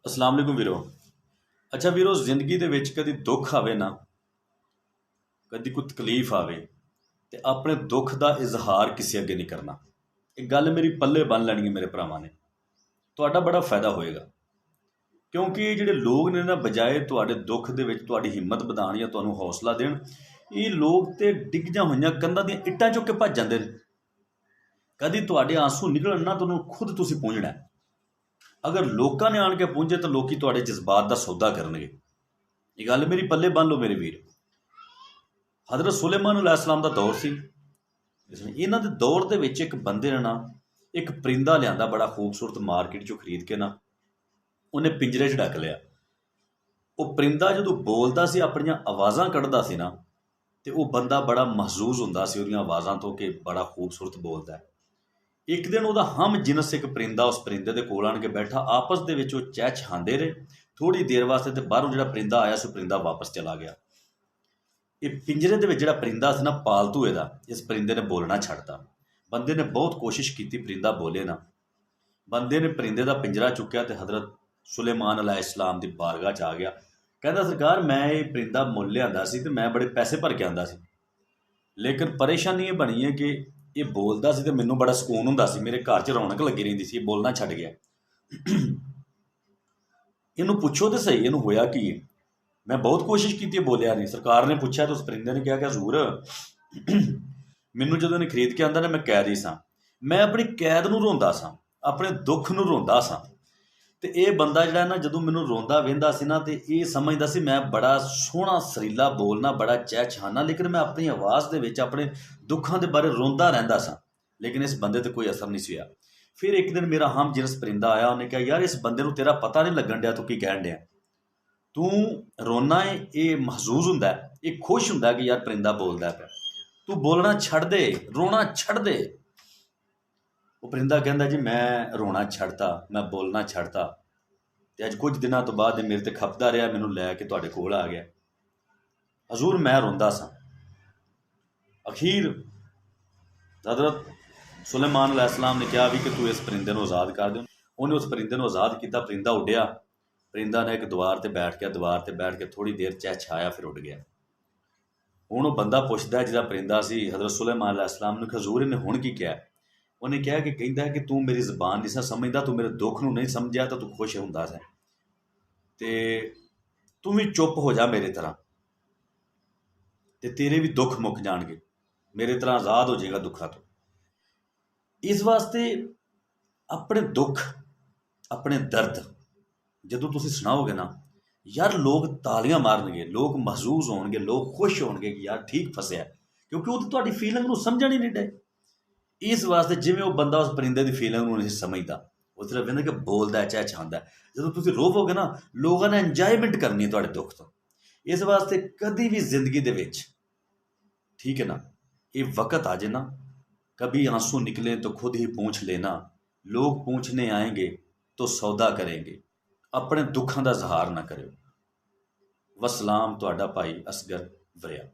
ਅਸਲਾਮ ਵਾਲੇਕੁਮ ਵੀਰੋ। ਅੱਛਾ ਵੀਰੋ, ਜ਼ਿੰਦਗੀ ਦੇ ਵਿੱਚ ਕਦੀ ਦੁੱਖ ਆਵੇ ਨਾ, ਕਦੀ ਕੋਈ ਤਕਲੀਫ ਆਵੇ ਤੇ ਆਪਣੇ ਦੁੱਖ ਦਾ ਇਜ਼ਹਾਰ ਕਿਸੇ ਅੱਗੇ ਨਹੀਂ ਕਰਨਾ। ਇਹ ਗੱਲ ਮੇਰੀ ਪੱਲੇ ਬੰਨ੍ਹ ਲੈਣੀ ਹੈ ਮੇਰੇ ਭਰਾਵਾਂ ਨੇ। ਤੁਹਾਡਾ ਬੜਾ ਫਾਇਦਾ ਹੋਏਗਾ, ਕਿਉਂਕਿ ਜਿਹੜੇ ਲੋਕ ਨੇ ਨਾ, ਬਜਾਏ ਤੁਹਾਡੇ ਦੁੱਖ ਦੇ ਵਿੱਚ ਤੁਹਾਡੀ ਹਿੰਮਤ ਵਧਾਉਣ ਜਾਂ ਤੁਹਾਨੂੰ ਹੌਸਲਾ ਦੇਣ, ਇਹ ਲੋਕ ਤੇ ਡਿੱਗੀਆਂ ਹੋਈਆਂ ਕੰਧਾਂ ਦੀਆਂ ਇੱਟਾਂ ਚੁੱਕ ਕੇ ਭੱਜ ਜਾਂਦੇ ਨੇ। ਕਦੀ ਤੁਹਾਡੇ ਆਂਸੂ ਨਿਕਲਣ ਨਾ, ਤੁਹਾਨੂੰ ਖੁਦ ਤੁਸੀਂ ਪੂੰਝਣਾ ਹੈ। ਅਗਰ ਲੋਕਾਂ ਨੇ ਆਣ ਕੇ ਪੂੰਝੇ ਤਾਂ ਲੋਕੀ ਤੁਹਾਡੇ ਜਜ਼ਬਾਤ ਦਾ ਸੌਦਾ ਕਰਨਗੇ। ਇਹ ਗੱਲ ਮੇਰੀ ਪੱਲੇ ਬੰਨ੍ਹ ਲਓ ਮੇਰੇ ਵੀਰ। ਹਜ਼ਰਤ ਸੁਲੇਮਾਨ अलैहिस्सलाम ਦਾ ਦੌਰ ਸੀ। ਇਹਨਾਂ ਦੇ ਦੌਰ ਦੇ ਵਿੱਚ ਇੱਕ ਬੰਦੇ ਨੇ ਨਾ ਇੱਕ ਪਰਿੰਦਾ ਲਿਆਂਦਾ, ਬੜਾ ਖੂਬਸੂਰਤ, ਮਾਰਕੀਟ 'ਚੋਂ ਖਰੀਦ ਕੇ ਨਾ ਉਹਨੇ ਪਿੰਜਰੇ 'ਚ ਢੱਕ ਲਿਆ। ਉਹ ਪਰਿੰਦਾ ਜਦੋਂ ਬੋਲਦਾ ਸੀ, ਆਪਣੀਆਂ ਆਵਾਜ਼ਾਂ ਕੱਢਦਾ ਸੀ ਨਾ, ਤੇ ਉਹ ਬੰਦਾ ਬੜਾ ਮਹਿਜ਼ੂਜ਼ ਹੁੰਦਾ ਸੀ ਉਹਦੀਆਂ ਆਵਾਜ਼ਾਂ ਤੋਂ ਕਿ ਬੜਾ ਖੂਬਸੂਰਤ ਬੋਲਦਾ ਹੈ। ਇੱਕ ਦਿਨ ਉਹਦਾ ਹਮ ਜਿਨਸ ਇੱਕ ਪਰਿੰਦਾ ਉਸ ਪਰਿੰਦੇ ਦੇ ਕੋਲ ਆਣ ਕੇ ਬੈਠਾ। ਆਪਸ ਦੇ ਵਿੱਚ ਉਹ ਚਹਿਚਹਾਉਂਦੇ ਰਹੇ ਥੋੜ੍ਹੀ ਦੇਰ ਵਾਸਤੇ, ਤੇ ਬਾਹਰੋਂ ਜਿਹੜਾ ਪਰਿੰਦਾ ਆਇਆ ਸੀ, ਪਰਿੰਦਾ ਵਾਪਸ ਚਲਾ ਗਿਆ। ਇਹ ਪਿੰਜਰੇ ਦੇ ਵਿੱਚ ਜਿਹੜਾ ਪਰਿੰਦਾ ਸੀ ਨਾ, ਪਾਲਤੂ ਇਹਦਾ, ਇਸ ਪਰਿੰਦੇ ਨੇ ਬੋਲਣਾ ਛੱਡਤਾ। ਬੰਦੇ ਨੇ ਬਹੁਤ ਕੋਸ਼ਿਸ਼ ਕੀਤੀ ਪਰਿੰਦਾ ਬੋਲੇ ਨਾ। ਬੰਦੇ ਨੇ ਪਰਿੰਦੇ ਦਾ ਪਿੰਜਰਾ ਚੁੱਕਿਆ ਤੇ ਹਜ਼ਰਤ ਸੁਲੇਮਾਨ अलैहिस्सलाम ਦੀ ਬਾਰਗਾਹ 'ਚ ਆ ਗਿਆ। ਕਹਿੰਦਾ, ਸਰਕਾਰ, ਮੈਂ ਇਹ ਪਰਿੰਦਾ ਮੁੱਲ ਲਿਆਂਦਾ ਸੀ ਤੇ ਮੈਂ ਬੜੇ ਪੈਸੇ ਭਰ ਕੇ ਆਂਦਾ ਸੀ, ਲੇਕਿਨ ਪਰੇਸ਼ਾਨੀ ਇਹ ਬਣੀ ਹੈ ਕਿ ਇਹ ਬੋਲਦਾ ਸੀ ਤੇ ਮੈਨੂੰ ਬੜਾ ਸਕੂਨ ਹੁੰਦਾ ਸੀ, ਮੇਰੇ ਘਰ 'ਚ ਰੌਣਕ ਲੱਗੀ ਰਹਿੰਦੀ ਸੀ। ਇਹ ਬੋਲਣਾ ਛੱਡ ਗਿਆ। ਇਹਨੂੰ ਪੁੱਛੋ ਤੇ ਸਹੀ, ਇਹਨੂੰ ਹੋਇਆ ਕੀ ਹੈ? ਮੈਂ ਬਹੁਤ ਕੋਸ਼ਿਸ਼ ਕੀਤੀ, ਬੋਲਿਆ ਨਹੀਂ। ਸਰਕਾਰ ਨੇ ਪੁੱਛਿਆ ਤਾਂ ਉਸ ਪਰਿੰਦੇ ਨੇ ਕਿਹਾ ਕਿ ਹਜ਼ੂਰ, ਮੈਨੂੰ ਜਦੋਂ ਇਹਨੇ ਖਰੀਦ ਕੇ ਆਂਦਾ ਨਾ, ਮੈਂ ਕੈਦ ਹੀ ਸਾਂ। ਮੈਂ ਆਪਣੀ ਕੈਦ ਨੂੰ ਰੋਂਦਾ ਸਾਂ, ਆਪਣੇ ਦੁੱਖ ਨੂੰ ਰੋਂਦਾ ਸਾਂ। ਤੇ ਇਹ ਬੰਦਾ ਜਿਹੜਾ ਨਾ, ਜਦੋਂ ਮੈਨੂੰ ਰੋਂਦਾ ਵਹਿੰਦਾ ਸੀ ਨਾ, ਤੇ ਇਹ ਸਮਝਦਾ ਸੀ ਮੈਂ ਬੜਾ ਸੋਹਣਾ ਸਰੀਲਾ ਬੋਲਣਾ, ਬੜਾ ਚਹਿਚਹਾਨਾ, ਲੇਕਿਨ ਮੈਂ ਆਪਣੀ ਆਵਾਜ਼ ਦੇ ਵਿੱਚ ਆਪਣੇ ਦੁੱਖਾਂ ਦੇ ਬਾਰੇ ਰੋਂਦਾ ਰਹਿੰਦਾ ਸਾਂ। ਲੇਕਿਨ ਇਸ ਬੰਦੇ ਤੇ ਕੋਈ ਅਸਰ ਨਹੀਂ ਸੀ ਹੋਇਆ। ਫਿਰ ਇੱਕ ਦਿਨ ਮੇਰਾ ਹਮ ਜਿਨਸ ਪਰਿੰਦਾ ਆਇਆ। ਉਹਨੇ ਕਿਹਾ, ਯਾਰ, ਇਸ ਬੰਦੇ ਨੂੰ ਤੇਰਾ ਪਤਾ ਨਹੀਂ ਲੱਗਣ ਡਿਆ ਤੂੰ ਕੀ ਕਹਿਣ ਡਿਆ। ਤੂੰ ਰੋਣਾ ਹੈ, ਇਹ ਮਹਿਜ਼ੂਜ਼ ਹੁੰਦਾ, ਇਹ ਖੁਸ਼ ਹੁੰਦਾ ਕਿ ਯਾਰ ਪਰਿੰਦਾ ਬੋਲਦਾ ਪਿਆ। ਤੂੰ ਬੋਲਣਾ ਛੱਡ ਦੇ, ਰੋਣਾ ਛੱਡ ਦੇ। ਉਹ ਪਰਿੰਦਾ ਕਹਿੰਦਾ, ਜੀ ਮੈਂ ਰੋਣਾ ਛੱਡਤਾ, ਮੈਂ ਬੋਲਣਾ ਛੱਡਤਾ, ਤੇ ਅੱਜ ਕੁਝ ਦਿਨਾਂ ਤੋਂ ਬਾਅਦ ਇਹ ਮੇਰੇ ਤੇ ਖਪਦਾ ਰਿਹਾ, ਮੈਨੂੰ ਲੈ ਕੇ ਤੁਹਾਡੇ ਕੋਲ ਆ ਗਿਆ। ਹਜ਼ੂਰ, ਮੈਂ ਰੋਂਦਾ ਸਾਂ। ਅਖੀਰ ਹਜ਼ਰਤ ਸੁਲੇਮਾਨ अलैहिस्सलाम ਨੇ ਕਿਹਾ ਵੀ ਕਿ ਤੂੰ ਇਸ ਪਰਿੰਦੇ ਨੂੰ ਆਜ਼ਾਦ ਕਰ ਦਿਓ। ਉਹਨੇ ਉਸ ਪਰਿੰਦੇ ਨੂੰ ਆਜ਼ਾਦ ਕੀਤਾ। ਪਰਿੰਦਾ ਉੱਡਿਆ। ਪਰਿੰਦਾ ਨੇ ਇੱਕ ਦੀਵਾਰ ਤੇ ਬੈਠ ਗਿਆ। ਦੀਵਾਰ ਤੇ ਬੈਠ ਕੇ ਥੋੜ੍ਹੀ ਦੇਰ ਚਹਿਚਹਾਇਆ, ਫਿਰ ਉੱਡ ਗਿਆ। ਹੁਣ ਉਹ ਬੰਦਾ ਪੁੱਛਦਾ, ਜਿਹੜਾ ਪਰਿੰਦਾ ਸੀ ਹਜ਼ਰਤ ਸੁਲੇਮਾਨ अलैहिस्सलाम ਨੂੰ, ਹਜ਼ੂਰ, ਇਹਨੇ ਹੁਣ ਕੀ ਕਿਹਾ? ਉਹਨੇ ਕਿਹਾ ਕਿ ਕਹਿੰਦਾ ਕਿ ਤੂੰ ਮੇਰੀ ਜ਼ਬਾਨ ਨਹੀਂ ਸਾਂ ਸਮਝਦਾ, ਤੂੰ ਮੇਰੇ ਦੁੱਖ ਨੂੰ ਨਹੀਂ ਸਮਝਿਆ, ਤਾਂ ਤੂੰ ਖੁਸ਼ ਹੁੰਦਾ ਹੈ, ਤੇ ਤੂੰ ਵੀ ਚੁੱਪ ਹੋ ਜਾ ਮੇਰੇ ਤਰ੍ਹਾਂ, ਤੇ ਤੇਰੇ ਵੀ ਦੁੱਖ ਮੁੱਕ ਜਾਣਗੇ, ਮੇਰੇ ਤਰ੍ਹਾਂ ਆਜ਼ਾਦ ਹੋ ਜਾਏਗਾ ਦੁੱਖਾਂ ਤੋਂ। ਇਸ ਵਾਸਤੇ ਆਪਣੇ ਦੁੱਖ, ਆਪਣੇ ਦਰਦ ਜਦੋਂ ਤੁਸੀਂ ਸੁਣਾਓਗੇ ਨਾ, ਯਾਰ, ਲੋਕ ਤਾਲੀਆਂ ਮਾਰਨਗੇ, ਲੋਕ ਮਹਿਜ਼ੂਜ਼ ਹੋਣਗੇ, ਲੋਕ ਖੁਸ਼ ਹੋਣਗੇ ਕਿ ਯਾਰ ਠੀਕ ਫਸਿਆ, ਕਿਉਂਕਿ ਉਹ ਤਾਂ ਤੁਹਾਡੀ ਫੀਲਿੰਗ ਨੂੰ ਸਮਝਣ ਹੀ ਨਹੀਂ ਡੇ। ਇਸ ਵਾਸਤੇ ਜਿਵੇਂ ਉਹ ਬੰਦਾ ਉਸ ਪਰਿੰਦੇ ਦੀ ਫੀਲਿੰਗ ਨੂੰ ਨਹੀਂ ਸਮਝਦਾ, ਉਹ ਸਿਰਫ ਕਹਿੰਦਾ ਕਿ ਬੋਲਦਾ, ਚਹਿਚਹਾਉਂਦਾ। ਜਦੋਂ ਤੁਸੀਂ ਰੋਵੋਗੇ ਨਾ, ਲੋਕਾਂ ਨੇ ਇੰਜੋਇਮੈਂਟ ਕਰਨੀ ਹੈ ਤੁਹਾਡੇ ਦੁੱਖ ਤੋਂ। ਇਸ ਵਾਸਤੇ ਕਦੀ ਵੀ ਜ਼ਿੰਦਗੀ ਦੇ ਵਿੱਚ, ठीक है ना, ये वक्त आ जाए ना, कभी आंसू निकले तो खुद ही पूछ लेना, लोग पूछने आएंगे तो सौदा करेंगे, अपने दुखों का इजहार ना करो। वसलाम, तुहाडा भाई असगर वरिया।